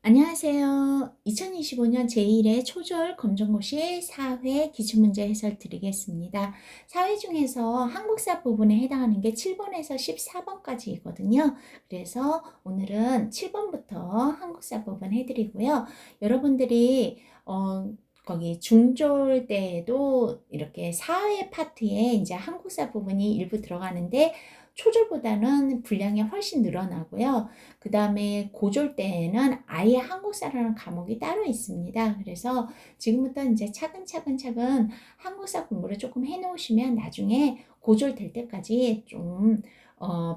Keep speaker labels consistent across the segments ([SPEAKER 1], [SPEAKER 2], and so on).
[SPEAKER 1] 안녕하세요. 2025년 제1회 초절 검정고시 사회 기출문제 해설 드리겠습니다. 사회 중에서 한국사 부분에 해당하는 게 7번에서 14번까지이거든요. 그래서 오늘은 7번부터 한국사 부분 해드리고요. 여러분들이 거기 중졸 때에도 이렇게 사회 파트에 이제 한국사 부분이 일부 들어가는데 초졸보다는 분량이 훨씬 늘어나고요. 그 다음에 고졸 때에는 아예 한국사라는 과목이 따로 있습니다. 그래서 지금부터 이제 차근차근 한국사 공부를 조금 해놓으시면 나중에 고졸 될 때까지 좀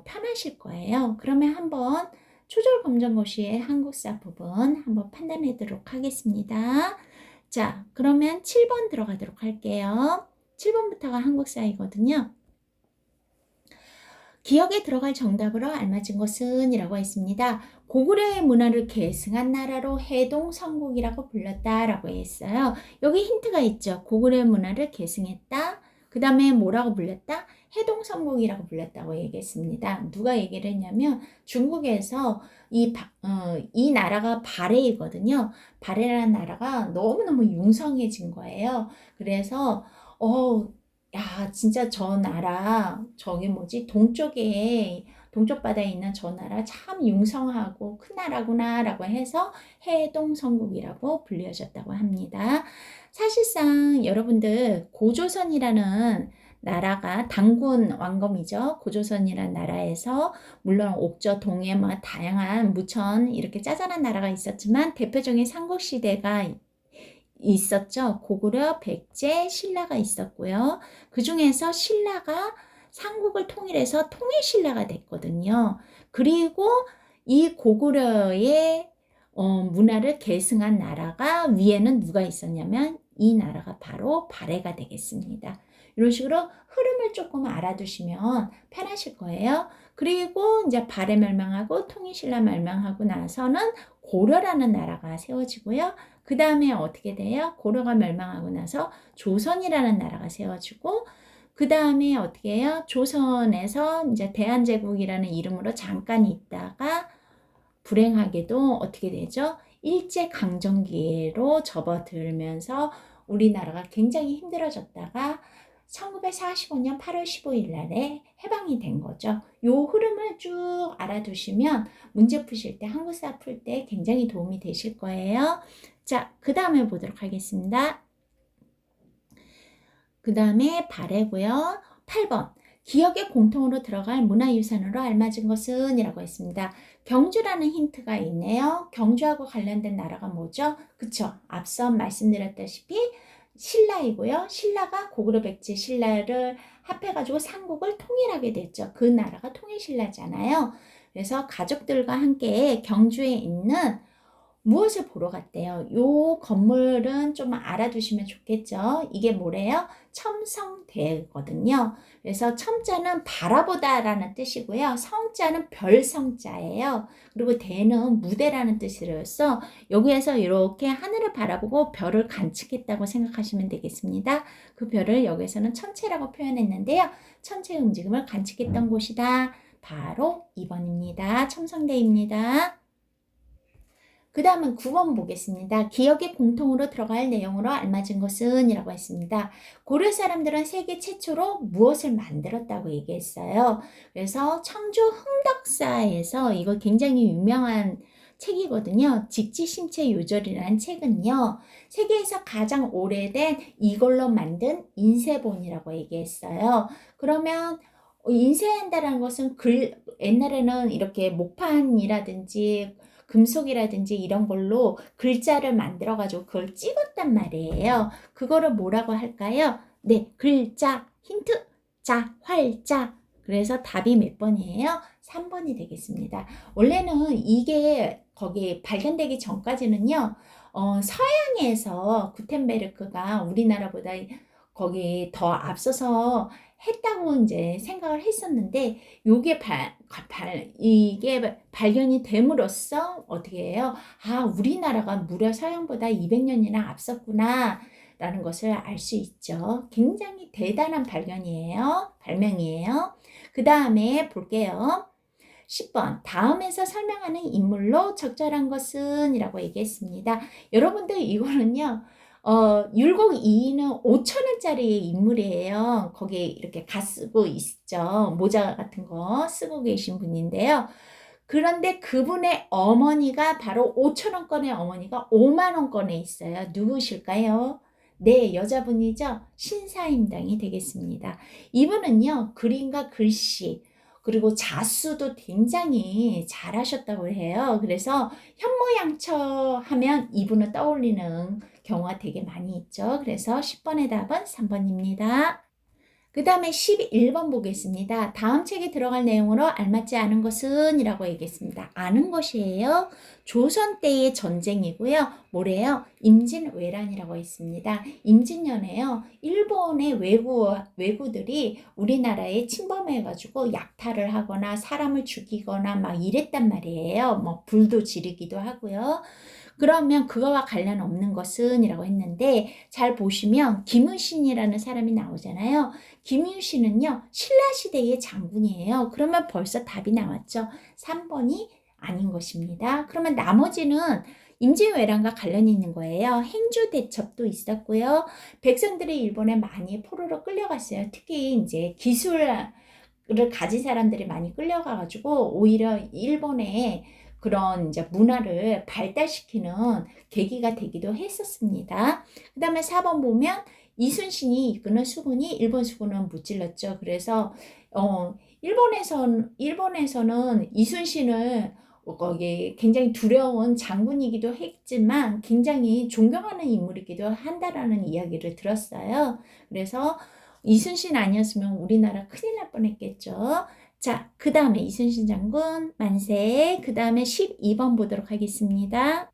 [SPEAKER 1] 편하실 거예요. 그러면 한번 초졸 검정고시의 한국사 부분 한번 판단해 보도록 하겠습니다. 자, 그러면 7번 들어가도록 할게요. 7번부터가 한국사이거든요. 기억에 들어갈 정답으로 알맞은 것은 이라고 했습니다. 고구려의 문화를 계승한 나라로 해동성국이라고 불렀다라고 했어요. 여기 힌트가 있죠. 고구려의 문화를 계승했다. 그 다음에 뭐라고 불렸다? 해동성국이라고 불렸다고 얘기했습니다. 누가 얘기를 했냐면 중국에서 이 나라가 발해이거든요. 발해라는 나라가 너무너무 융성해진 거예요. 그래서 야, 진짜 저 나라, 저기 뭐지, 동쪽 바다에 있는 저 나라 참 융성하고 큰 나라구나, 라고 해서 해동성국이라고 불려졌다고 합니다. 사실상 여러분들, 고조선이라는 나라가 당군 왕검이죠. 고조선이라는 나라에서, 물론 옥저, 동해, 뭐, 다양한 무천, 이렇게 짜잘한 나라가 있었지만, 대표적인 삼국시대가 있었죠. 고구려, 백제, 신라가 있었고요. 그 중에서 신라가 삼국을 통일해서 통일신라가 됐거든요. 그리고 이 고구려의 문화를 계승한 나라가 위에는 누가 있었냐면 이 나라가 바로 발해가 되겠습니다. 이런 식으로 흐름을 조금 알아두시면 편하실 거예요. 그리고 이제 발해 멸망하고 통일신라 멸망하고 나서는 고려라는 나라가 세워지고요. 그 다음에 어떻게 돼요? 고려가 멸망하고 나서 조선이라는 나라가 세워지고, 그 다음에 어떻게 해요? 조선에서 이제 대한제국이라는 이름으로 잠깐 있다가 불행하게도 어떻게 되죠? 일제강점기로 접어들면서 우리나라가 굉장히 힘들어졌다가 1945년 8월 15일 날에 해방이 된 거죠. 요 흐름을 쭉 알아두시면 문제 푸실 때, 한국사 풀 때 굉장히 도움이 되실 거예요. 자, 그 다음에 보도록 하겠습니다. 그 다음에 발해고요. 8번. 기억에 공통으로 들어갈 문화유산으로 알맞은 것은 이라고 했습니다. 경주라는 힌트가 있네요. 경주하고 관련된 나라가 뭐죠? 그쵸? 앞서 말씀드렸다시피 신라이고요. 신라가 고구려 백제 신라를 합해가지고 삼국을 통일하게 됐죠. 그 나라가 통일신라잖아요. 그래서 가족들과 함께 경주에 있는 무엇을 보러 갔대요? 요 건물은 좀 알아두시면 좋겠죠. 이게 뭐래요? 첨성대거든요. 그래서 첨자는 바라보다라는 뜻이고요. 성자는 별성자예요. 그리고 대는 무대라는 뜻이로서 여기에서 이렇게 하늘을 바라보고 별을 관측했다고 생각하시면 되겠습니다. 그 별을 여기서는 천체라고 표현했는데요. 천체의 움직임을 관측했던 곳이다. 바로 2번입니다. 첨성대입니다. 그 다음은 9번 보겠습니다. 기억에 공통으로 들어갈 내용으로 알맞은 것은 이라고 했습니다. 고려 사람들은 세계 최초로 무엇을 만들었다고 얘기했어요. 그래서 청주 흥덕사에서 이거 굉장히 유명한 책이거든요. 직지심체 요절이라는 책은요. 세계에서 가장 오래된 이걸로 만든 인쇄본이라고 얘기했어요. 그러면 인쇄한다는 것은 옛날에는 이렇게 목판이라든지 금속이라든지 이런 걸로 글자를 만들어가지고 그걸 찍었단 말이에요. 그거를 뭐라고 할까요? 네, 글자, 힌트, 자, 활자. 그래서 답이 몇 번이에요? 3번이 되겠습니다. 원래는 이게 거기 발견되기 전까지는요, 서양에서 구텐베르크가 우리나라보다 거기 더 앞서서 했다고 이제 생각을 했었는데, 이게 발견이 됨으로써 어떻게 해요? 아, 우리나라가 무려 서양보다 200년이나 앞섰구나 라는 것을 알 수 있죠. 굉장히 대단한 발명이에요. 그 다음에 볼게요. 10번 다음에서 설명하는 인물로 적절한 것은 이라고 얘기했습니다. 여러분들 이거는요. 율곡 2는 5,000원짜리 인물이에요. 거기에 이렇게 가 쓰고 있죠. 모자 같은 거 쓰고 계신 분인데요. 그런데 그분의 어머니가 바로 5,000원권의 어머니가 5만원권에 있어요. 누구실까요? 네, 여자분이죠. 신사임당이 되겠습니다. 이분은요, 그림과 글씨, 그리고 자수도 굉장히 잘하셨다고 해요. 그래서 현모양처 하면 이분을 떠올리는 경우가 되게 많이 있죠. 그래서 10번의 답은 3번입니다. 그 다음에 11번 보겠습니다. 다음 책에 들어갈 내용으로 알맞지 않은 것은 이라고 얘기했습니다. 아는 것이에요. 조선 때의 전쟁이고요. 뭐래요? 임진왜란이라고 했습니다. 임진년에요. 일본의 왜구들이 우리나라에 침범해가지고 약탈을 하거나 사람을 죽이거나 막 이랬단 말이에요. 뭐 불도 지르기도 하고요. 그러면 그거와 관련 없는 것은 이라고 했는데 잘 보시면 김의신이라는 사람이 나오잖아요. 김의신은요. 신라시대의 장군이에요. 그러면 벌써 답이 나왔죠. 3번이 아닌 것입니다. 그러면 나머지는 임진왜란과 관련이 있는 거예요. 행주대첩도 있었고요. 백성들이 일본에 많이 포로로 끌려갔어요. 특히 이제 기술을 가진 사람들이 많이 끌려가가지고 오히려 일본에 그런 이제 문화를 발달시키는 계기가 되기도 했었습니다. 그 다음에 4번 보면 이순신이 이끄는 수군이 일본 수군을 무찔렀죠. 그래서 일본에서는 이순신을 거기 굉장히 두려운 장군이기도 했지만 굉장히 존경하는 인물이기도 한다라는 이야기를 들었어요. 그래서 이순신 아니었으면 우리나라 큰일 날 뻔했겠죠. 자, 그 다음에 이순신 장군 만세. 그 다음에 12번 보도록 하겠습니다.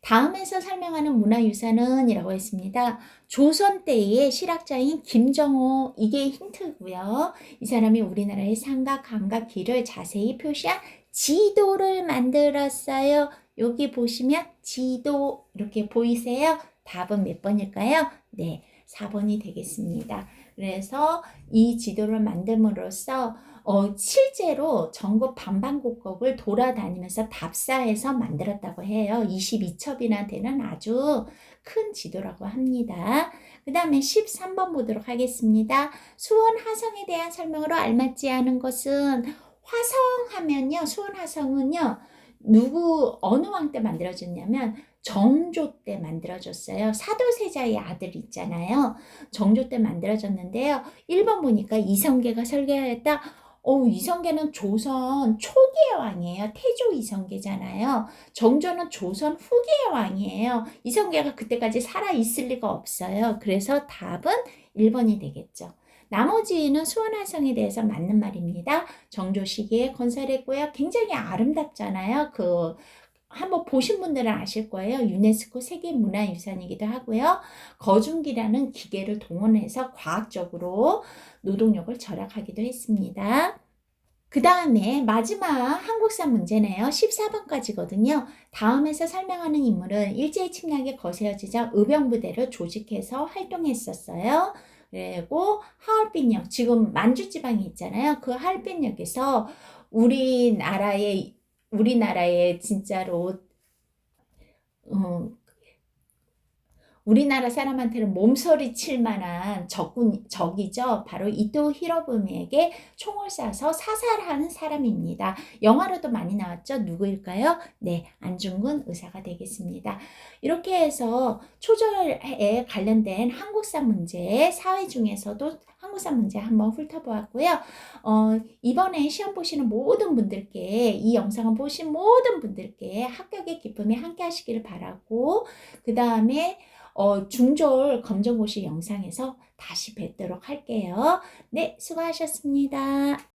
[SPEAKER 1] 다음에서 설명하는 문화유산은 이라고 했습니다. 조선 때의 실학자인 김정호, 이게 힌트고요. 이 사람이 우리나라의 산과 강과 길을 자세히 표시한 지도를 만들었어요. 여기 보시면 지도 이렇게 보이세요? 답은 몇 번일까요? 네, 4번이 되겠습니다. 그래서 이 지도를 만듦으로써 실제로 전국 반반곡곡을 돌아다니면서 답사해서 만들었다고 해요. 22첩이나 되는 아주 큰 지도라고 합니다. 그 다음에 13번 보도록 하겠습니다. 수원 화성에 대한 설명으로 알맞지 않은 것은 화성하면요. 수원 화성은요. 어느 왕 때 만들어졌냐면 정조 때 만들어졌어요. 사도세자의 아들 있잖아요. 정조 때 만들어졌는데요. 1번 보니까 이성계가 설계하였다. 이성계는 조선 초기의 왕이에요. 태조 이성계잖아요. 정조는 조선 후기의 왕이에요. 이성계가 그때까지 살아있을 리가 없어요. 그래서 답은 1번이 되겠죠. 나머지는 수원화성에 대해서 맞는 말입니다. 정조 시기에 건설했고요. 굉장히 아름답잖아요. 한번 보신 분들은 아실 거예요. 유네스코 세계문화유산이기도 하고요. 거중기라는 기계를 동원해서 과학적으로 노동력을 절약하기도 했습니다. 그 다음에 마지막 한국사 문제네요. 14번까지거든요. 다음에서 설명하는 인물은 일제의 침략에 거세어지자 의병부대를 조직해서 활동했었어요. 그리고 하얼빈역, 지금 만주지방이 있잖아요. 그 하얼빈역에서 우리나라의 진짜로 우리나라 사람한테는 몸서리 칠 만한 적이죠. 바로 이토 히로부미에게 총을 쏴서 사살한 사람입니다. 영화로도 많이 나왔죠. 누구일까요? 네, 안중근 의사가 되겠습니다. 이렇게 해서 초절에 관련된 한국사 문제, 사회 중에서도 한국사 문제 한번 훑어보았고요. 이번에 시험 보시는 모든 분들께, 이 영상을 보신 모든 분들께 합격의 기쁨이 함께 하시기를 바라고, 그 다음에 중졸 검정고시 영상에서 다시 뵙도록 할게요. 네, 수고하셨습니다.